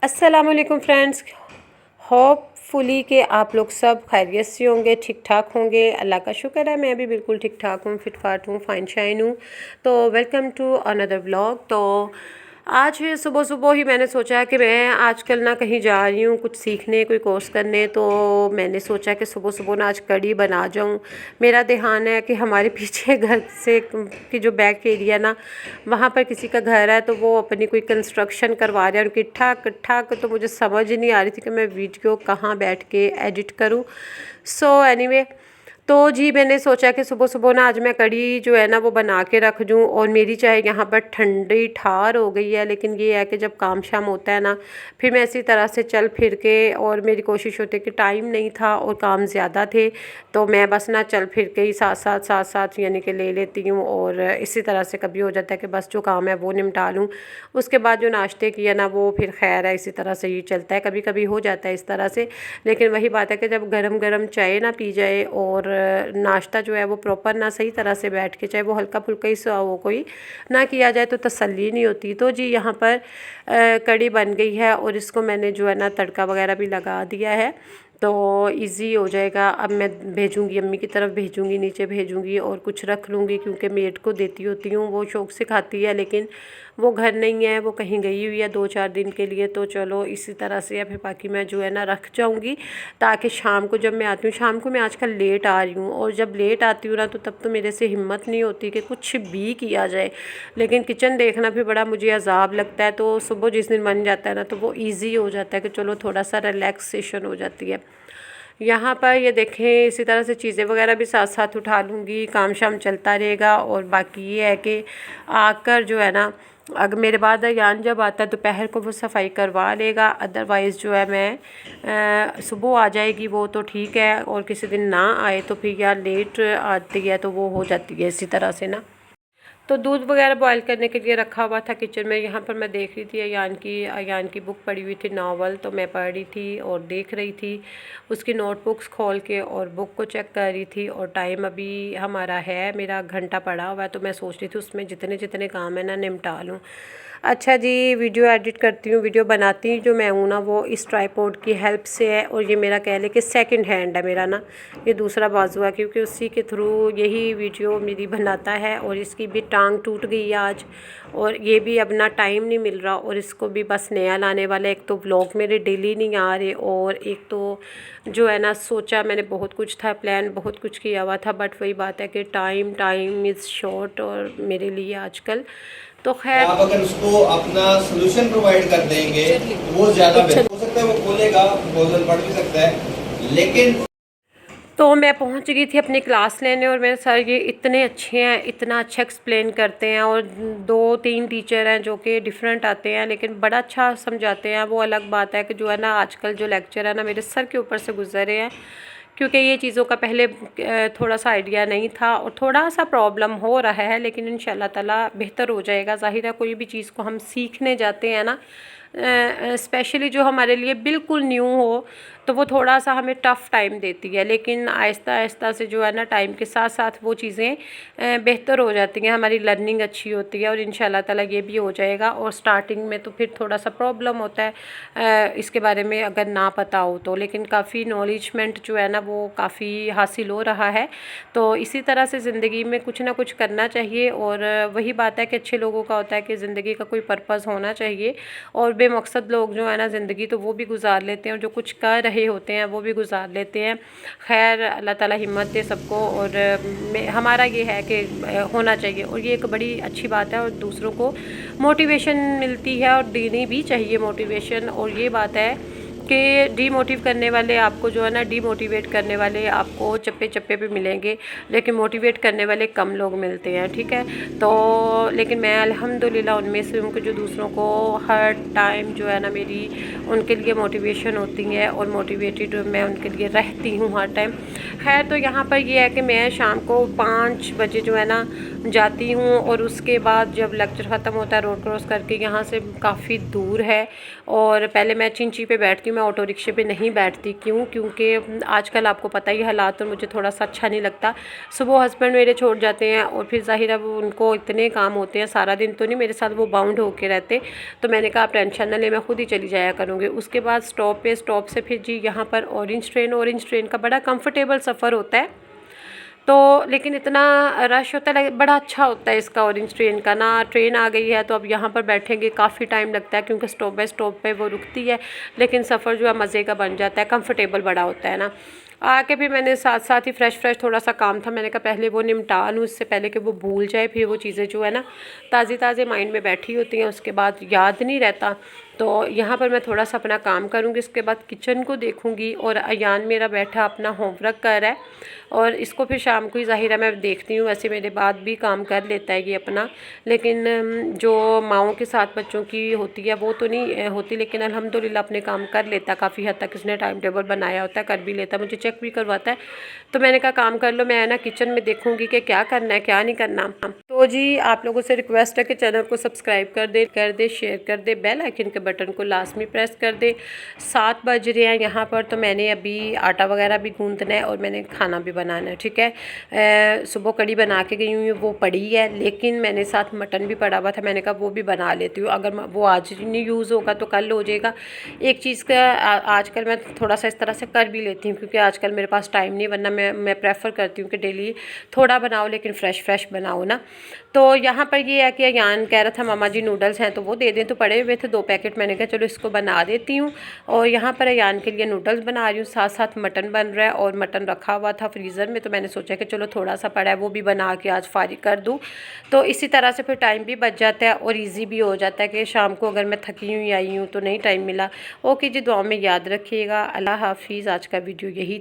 अस्सलाम वालेकुम friends. Hopefully कि आप लोग सब खैरियत से होंगे, ठीक ठाक होंगे। अल्लाह का शुक्र है, मैं भी बिल्कुल ठीक ठाक हूँ, फिट फाट हूँ, फाइन शाइन हूँ। तो वेलकम टू अनदर व्लॉग। तो आज सुबह सुबह ही मैंने सोचा कि मैं आजकल ना कहीं जा रही हूँ कुछ सीखने, कोई कोर्स करने। तो मैंने सोचा कि सुबह सुबह ना आज कड़ी बना जाऊँ। मेरा ध्यान है कि हमारे पीछे घर से की जो बैक एरिया ना, वहाँ पर किसी का घर है, तो वो अपनी कोई कंस्ट्रक्शन करवा रहे हैं उनकी ठाक ठाक। तो मुझे समझ नहीं आ रही थी कि मैं वीडियो कहाँ बैठ के एडिट करूँ। सो एनीवे, तो जी मैंने सोचा कि सुबह सुबह ना आज मैं कढ़ी जो है ना वो बना के रख दूँ। और मेरी चाय यहाँ पर ठंडी ठार हो गई है, लेकिन ये है कि जब काम शाम होता है ना, फिर मैं इसी तरह से चल फिर के, और मेरी कोशिश होती है कि टाइम नहीं था और काम ज़्यादा थे, तो मैं बस ना चल फिर के ही साथ यानी कि ले लेती हूँ। और इसी तरह से कभी हो जाता है कि बस जो काम है वो निपटा लूँ, उसके बाद जो नाश्ते किया ना वो फिर खैर है, इसी तरह से ही चलता है। कभी कभी हो जाता है इस तरह से, लेकिन वही बात है कि जब गरम गरम चाय ना पी जाए और नाश्ता जो है वो प्रॉपर ना सही तरह से बैठ के, चाहे वो हल्का फुल्का ही सा वो कोई ना किया जाए, तो तसल्ली नहीं होती। तो जी यहाँ पर कढ़ी बन गई है और इसको मैंने जो है ना तड़का वगैरह भी लगा दिया है, तो इजी हो जाएगा। अब मैं भेजूँगी अम्मी की तरफ, भेजूँगी नीचे भेजूँगी, और कुछ रख लूँगी क्योंकि मेड को देती होती हूँ, वो शौक़ से खाती है, लेकिन वो घर नहीं है, वो कहीं गई हुई है 2-4 दिन के लिए। तो चलो इसी तरह से, या फिर बाकी मैं जो है ना रख जाऊँगी, ताकि शाम को जब मैं आती हूँ, शाम को मैं आजकल लेट आ रही हूँ, और जब लेट आती हूँ ना तो तब तो मेरे से हिम्मत नहीं होती कि कुछ भी किया जाए, लेकिन किचन देखना भी बड़ा मुझे अजाब लगता है। तो सुबह जिस दिन बन जाता है ना, तो वो ईज़ी हो जाता है कि चलो थोड़ा सा रिलैक्सेशन हो जाती है। यहाँ पर ये देखें, इसी तरह से चीज़ें वगैरह भी साथ साथ उठा लूँगी, काम शाम चलता रहेगा। और बाकी ये है कि आकर जो है ना, अगर मेरे बाद अयान जब आता है दोपहर को, वो सफाई करवा लेगा। अदरवाइज़ जो है मैं सुबह आ जाएगी वो, तो ठीक है। और किसी दिन ना आए तो फिर या लेट आती है, तो वो हो जाती है इसी तरह से ना। तो दूध वगैरह बॉईल करने के लिए रखा हुआ था किचन में। यहाँ पर मैं देख रही थी अयान की बुक पड़ी हुई थी, नावल, तो मैं पढ़ रही थी और देख रही थी उसकी नोटबुक्स खोल के, और बुक को चेक कर रही थी। और टाइम अभी हमारा है, मेरा घंटा पड़ा हुआ है, तो मैं सोच रही थी उसमें जितने जितने काम है ना निपटा लूँ। अच्छा जी, वीडियो एडिट करती हूँ, वीडियो बनाती हूँ जो मैं हूँ ना, वो इस ट्राईपॉड की हेल्प से है। और ये मेरा कह लें कि सेकंड हैंड है मेरा ना, ये दूसरा बाजू है, क्योंकि उसी के थ्रू यही वीडियो मेरी बनाता है। और इसकी भी टांग टूट गई है आज, और ये भी अब ना टाइम नहीं मिल रहा, और इसको भी बस नया लाने वाला है। एक तो व्लॉग मेरे डेली नहीं आ रहे, और एक तो जो है ना, सोचा मैंने बहुत कुछ था, प्लान बहुत कुछ किया हुआ था, बट वही बात है कि टाइम इज़ शॉर्ट और मेरे लिए आजकल। तो खैर, आप अगर उसको अपना सोल्यूशन प्रोवाइड कर देंगे वो ज़्यादा बेहतर हो सकता है। वो खोलेगा, प्रपोजल पढ़ भी सकता है, लेकिन तो मैं पहुंच गई थी अपनी क्लास लेने, और मेरे सर ये इतने अच्छे हैं, इतना अच्छा एक्सप्लेन करते हैं। और 2-3 टीचर हैं जो कि डिफरेंट आते हैं, लेकिन बड़ा अच्छा समझाते हैं। वो अलग बात है कि जो है ना, आजकल जो लेक्चर है ना, मेरे सर के ऊपर से गुजरे हैं, क्योंकि ये चीज़ों का पहले थोड़ा सा आइडिया नहीं था, और थोड़ा सा प्रॉब्लम हो रहा है, लेकिन इंशाल्लाह ताला बेहतर हो जाएगा। ज़ाहिर है कोई भी चीज़ को हम सीखने जाते हैं ना, स्पेशली जो हमारे लिए बिल्कुल न्यू हो, तो वो थोड़ा सा हमें टफ़ टाइम देती है, लेकिन आहिस्ता आहिस्ता से जो है ना, टाइम के साथ साथ वो चीज़ें बेहतर हो जाती हैं, हमारी लर्निंग अच्छी होती है। और इंशाल्लाह ताला ये भी हो जाएगा। और स्टार्टिंग में तो फिर थोड़ा सा प्रॉब्लम होता है इसके बारे में अगर ना पता हो तो, लेकिन काफ़ी नॉलेजमेंट जो है ना वो काफ़ी हासिल हो रहा है। तो इसी तरह से ज़िंदगी में कुछ ना कुछ करना चाहिए। और वही बात है कि अच्छे लोगों का होता है कि ज़िंदगी का कोई पर्पज़ होना चाहिए, और बेमकसद लोग जो है ना ज़िंदगी तो वो भी गुजार लेते हैं, और जो कुछ कर रहे होते हैं वो भी गुजार लेते हैं। खैर, अल्लाह ताला हिम्मत दे सबको। और हमारा ये है कि होना चाहिए, और ये एक बड़ी अच्छी बात है, और दूसरों को मोटिवेशन मिलती है, और देनी भी चाहिए मोटिवेशन। और ये बात है कि डीमोटिव करने वाले आपको जो है ना, डीमोटिवेट करने वाले आपको चप्पे चप्पे पे मिलेंगे, लेकिन मोटिवेट करने वाले कम लोग मिलते हैं, ठीक है। तो लेकिन मैं अल्हम्दुलिल्लाह उनमें से हूँ कि जो दूसरों को हर टाइम जो है ना, मेरी उनके लिए मोटिवेशन होती है, और मोटिवेटेड मैं उनके लिए रहती हूँ हर टाइम। खैर, तो यहाँ पर ये है कि मैं शाम को 5 बजे जो है ना जाती हूँ, और उसके बाद जब लेक्चर ख़त्म होता है, रोड क्रॉस करके यहाँ से काफ़ी दूर है, और पहले मैं चिंची पे बैठती हूँ। मैं ऑटो रिक्शे पे नहीं बैठती। क्यों? क्योंकि आजकल आपको पता ही हालात, और मुझे थोड़ा सा अच्छा नहीं लगता। सुबह हस्बैंड मेरे छोड़ जाते हैं और फिर ज़ाहिर है वो उनको इतने काम होते हैं, सारा दिन तो नहीं मेरे साथ वो बाउंड होके रहते। तो मैंने कहा आप टेंशन न ले, मैं खुद ही चली जाया करूँगी। उसके बाद स्टॉप से फिर जी यहाँ पर ऑरेंज ट्रेन का बड़ा कंफर्टेबल सफ़र होता है। तो लेकिन इतना रश होता है, बड़ा अच्छा होता है इसका ऑरेंज ट्रेन का ना। ट्रेन आ गई है तो अब यहाँ पर बैठेंगे, काफ़ी टाइम लगता है क्योंकि स्टॉप बाय स्टॉप पे वो रुकती है, लेकिन सफ़र जो है मज़े का बन जाता है, कंफर्टेबल बड़ा होता है ना। आके भी मैंने साथ ही फ्रेश थोड़ा सा काम था, मैंने कहा पहले वो निपटा लूँ इससे पहले कि वो भूल जाए। फिर वो चीज़ें जो है ना ताज़े माइंड में बैठी होती हैं, उसके बाद याद नहीं रहता। तो यहाँ पर मैं थोड़ा सा अपना काम करूँगी, इसके बाद किचन को देखूँगी। और अयान मेरा बैठा अपना होमवर्क कर रहा है, और इसको फिर शाम को ही ज़ाहिर है मैं देखती हूँ। वैसे मेरे बाद भी काम कर लेता है ये अपना, लेकिन जो माँओं के साथ बच्चों की होती है वो तो नहीं होती, लेकिन अल्हम्दुलिल्लाह अपने काम कर लेता काफ़ी हद तक। इसने टाइम टेबल बनाया होता है, कर भी लेता है, मुझे चेक भी करवाता है। तो मैंने कहा काम कर लो, मैं ना किचन में देखूँगी कि क्या करना है क्या नहीं करना। तो जी आप लोगों से रिक्वेस्ट है कि चैनल को सब्सक्राइब कर दे, शेयर कर दे, बेल आइकन के बटन को लाजमी प्रेस कर दे। 7 बज रहे हैं यहाँ पर, तो मैंने अभी आटा वगैरह भी गूँथना है और मैंने खाना भी बनाना है, ठीक है। सुबह कड़ी बना के गई हूँ, वो पड़ी है, लेकिन मैंने साथ मटन भी पड़ा हुआ था, मैंने कहा वो भी बना लेती हूँ। अगर वो आज नहीं यूज़ होगा तो कल हो जाएगा। एक चीज़ का आजकल मैं थोड़ा सा इस तरह से कर भी लेती हूँ, क्योंकि आजकल मेरे पास टाइम नहीं, वरना मैं प्रेफर करती हूँ कि डेली थोड़ा बनाओ लेकिन फ्रेश बनाओ ना। तो यहाँ पर ये है कि अयान कह रहा था मामा जी नूडल्स हैं तो वो दे दें, तो पड़े हुए थे 2 पैकेट, मैंने कहा चलो इसको बना देती हूँ। और यहाँ पर अयान के लिए नूडल्स बना रही हूँ, साथ मटन बन रहा है, और मटन रखा हुआ था फ्रीज़र में, तो मैंने सोचा कि चलो थोड़ा सा पड़ा है वो भी बना के आज फारिग कर दूँ। तो इसी तरह से फिर टाइम भी बच जाता है और ईज़ी भी हो जाता है कि शाम को अगर मैं थकी हुई आई हूँ तो नहीं टाइम मिला। ओके जी, दुआ में याद रखिएगा। अल्लाह हाफिज़। आज का वीडियो यही